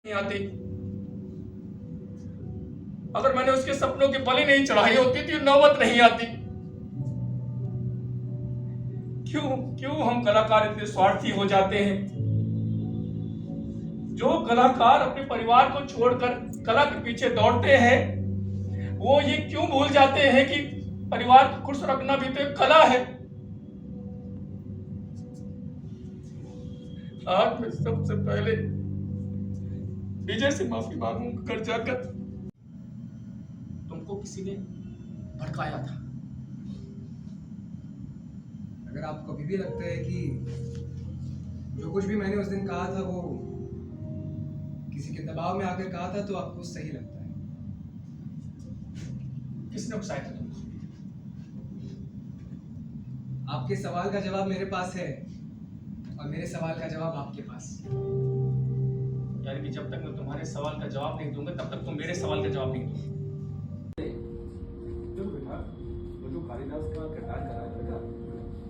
नहीं आती। अगर मैंने उसके सपनों की बलि नहीं चढ़ाई होती तो नौबत नहीं आती। क्यों क्यों हम कलाकार इतने स्वार्थी हो जाते हैं? जो कलाकार अपने परिवार को छोड़कर कला के पीछे दौड़ते हैं, वो ये क्यों भूल जाते हैं कि परिवार को खुश रखना भी तो एक कला है। आज मैं सबसे पहले विजय से माफी मांगूंगा घर जाकर। तुमको किसी ने भड़काया था। अगर आपको अभी भी लगता है कि जो कुछ भी मैंने उस दिन कहा था वो किसी के दबाव में आकर कहा था, तो आपको सही लगता है। किसने उकसाया था तुमको? आपके सवाल का जवाब मेरे पास है और मेरे सवाल का जवाब आपके पास। यानी कि जब तक मैं तुम्हारे सवाल का जवाब नहीं दूंगा तब तक तुम मेरे सवाल का जवाब नहीं दोगे। देखो बेटा, वो जो कालिदास का किरदार कर रहा है बेटा,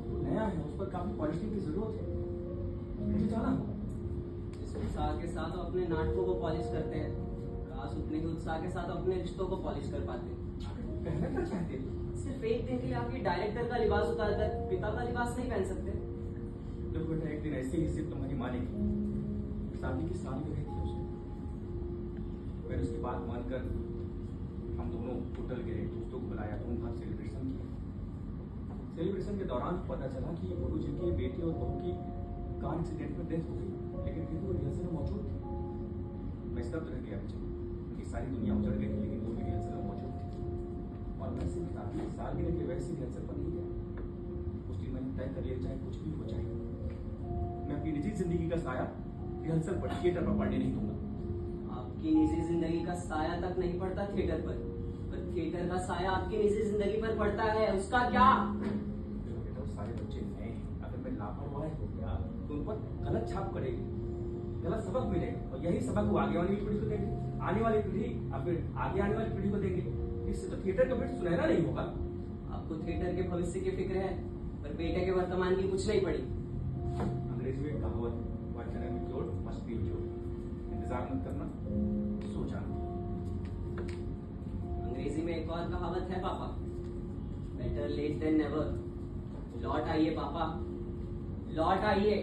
वो नया है, उस पर काफी पॉलिशिंग की जरूरत है। मुझे जाना होगा। जिस उत्साह के साथ वो अपने नाटकों को पॉलिश करते हैं, काश उतने ही उत्साह के साथ अपने रिश्तों को पॉलिश कर पाते। पहनना क्या चाहते हो? सिर्फ एक दिन के लिए आपकी डायरेक्टर का लिबास उतारकर पिता का लिबास नहीं पहन सकते। देखो बेटा, एक दिन ऐसे ही सिर्फ तुम्हारी मानेगी। शादी की सालगिरह थी उसकी। मैंने उसकी बात मानकर हम दोनों होटल गए, दोस्तों को बुलाया, धूमधाम सेलिब्रेशन किया। सेलिब्रेशन के दौरान पता चला कि गुरु जी के बेटे और बहू की कार एक्सीडेंट में डेथ हो गई, लेकिन फिर वो रिहर्सल में मौजूद थी। मैं स्तब्ध रह गया पीछे, उनकी सारी दुनिया उजड़ गई थी, लेकिन वो भी रिहर्सल में मौजूद थी। और मैं सिर्फ शादी की सालगिरह के वैसे रिहर्सल पर नहीं गया। उस दिन मैंने तय कर लिया, चाहे कुछ भी हो जाए, मैं अपनी निजी जिंदगी का साया रिहर्सल पर, थिएटर पर पड़ने नहीं दूंगा। आपकी निजी जिंदगी का साया तक नहीं पड़ता थिएटर पर थिएटर का साया आपकी निजी जिंदगी पर पड़ता है। उसका क्या? देखो बेटा, वो सारे बच्चे नए हैं। अगर मैं लापरवाह हो गया तो उन पर गलत छाप पड़ेगी, गलत सबक मिलेगा, और यही सबक वो आगे वाली पीढ़ी को देंगे, आने वाली पीढ़ी, फिर आगे आने वाली पीढ़ी को देंगे। इससे तो थिएटर का भविष्य सुनहरा नहीं होगा। आपको थिएटर के भविष्य की फिक्र है, पर बेटे के वर्तमान की कुछ नहीं पड़ी। अंग्रेजी में कहावत, what can be cured must be cured. इंतजार मत करना, सो जाना। अंग्रेजी में एक और कहावत है पापा, बेटर लेट देन नेवर। लौट आइए पापा, लौट आइए।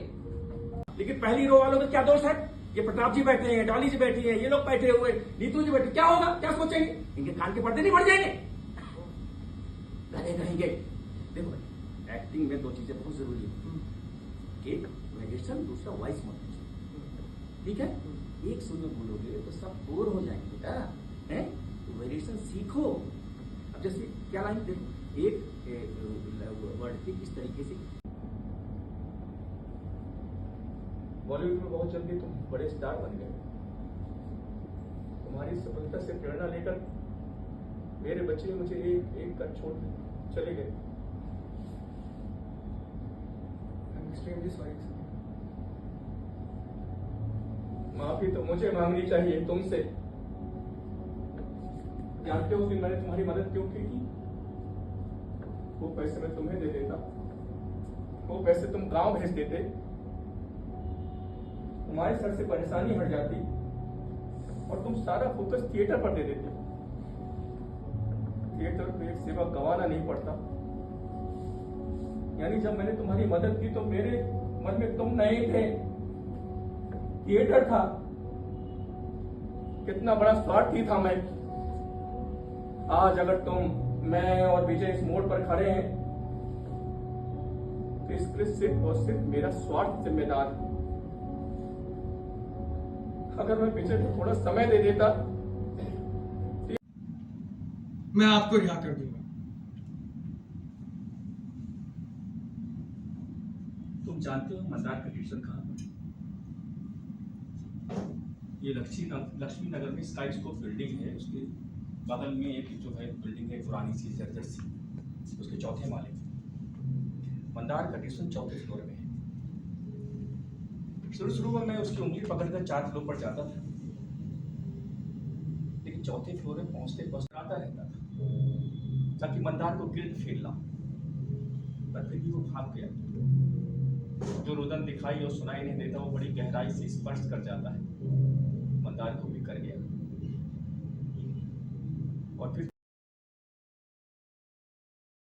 लेकिन पहली रो वालों का क्या दोष है? ये प्रताप जी बैठे हैं, डॉली जी बैठी है, ये लोग बैठे हुए, नीतू जी बैठे, क्या होगा, क्या सोचेंगे? इनके कान के पर्दे नहीं बढ़ जाएंगे? कहेंगे। देखो भाई, एक्टिंग में दो चीजें बहुत जरूरी है, एक वेरिएशन, दूसरा वॉइस मॉड्यूलेशन। ठीक है? एक सुर में बोलोगे तो सब बोर हो जाएंगे बेटा, हैं? वेरिएशन सीखो। अब जैसे क्या लाइन देखो, एक वर्ड की किस तरीके से बॉलीवुड में बहुत जल्दी तुम बड़े स्टार बन गए। तुम्हारी सफलता से प्रेरणा लेकर मेरे बच्चे मुझे एक एक कर छोड़ चले गए। Extremely sorry sir. माफी तो मुझे मांगनी चाहिए तुमसे। जानते हो कि मैंने तुम्हारी मदद क्यों की थी? वो पैसे मैं तुम्हें दे देता, वो पैसे तुम गांव भेज देते, तुम्हारे सर से परेशानी हट जाती और तुम सारा फोकस थिएटर पर दे देते। थिएटर को एक सेवा गंवाना नहीं पड़ता। यानी जब मैंने तुम्हारी मदद की तो मेरे मन में तुम नहीं थे, थिएटर था। कितना बड़ा स्वार्थी था मैं। आज अगर तुम, मैं और विजय इस मोड़ पर खड़े हैं तो इसके लिए सिर्फ और सिर्फ मेरा स्वार्थ जिम्मेदार है। अगर मैं विजय को थोड़ा समय दे देता, मैं आपको रिहा कर दूंगा। तुम जानते हो मंदार का ट्यूशन कहाँ पर? ये लक्ष्मी नगर में स्काई स्कोप बिल्डिंग है, उसके बगल में एक जो है बिल्डिंग है पुरानी सी जर्जर सी, उसके चौथे माले में मंदार का ट्यूशन चौथे फ्लोर में है। शुरू में मैं उसकी उंगली पकड़कर 4 फ्लोर पर जाता था, लेकिन चौथे फ्लोर में पहुंचते आता रहता था ताकि मंदार को गिल्ट फील ना, पर फिर भी वो भाग गया। जो रुदन दिखाई और सुनाई नहीं देता वो बड़ी गहराई से स्पर्श कर जाता है। मंदार और फिर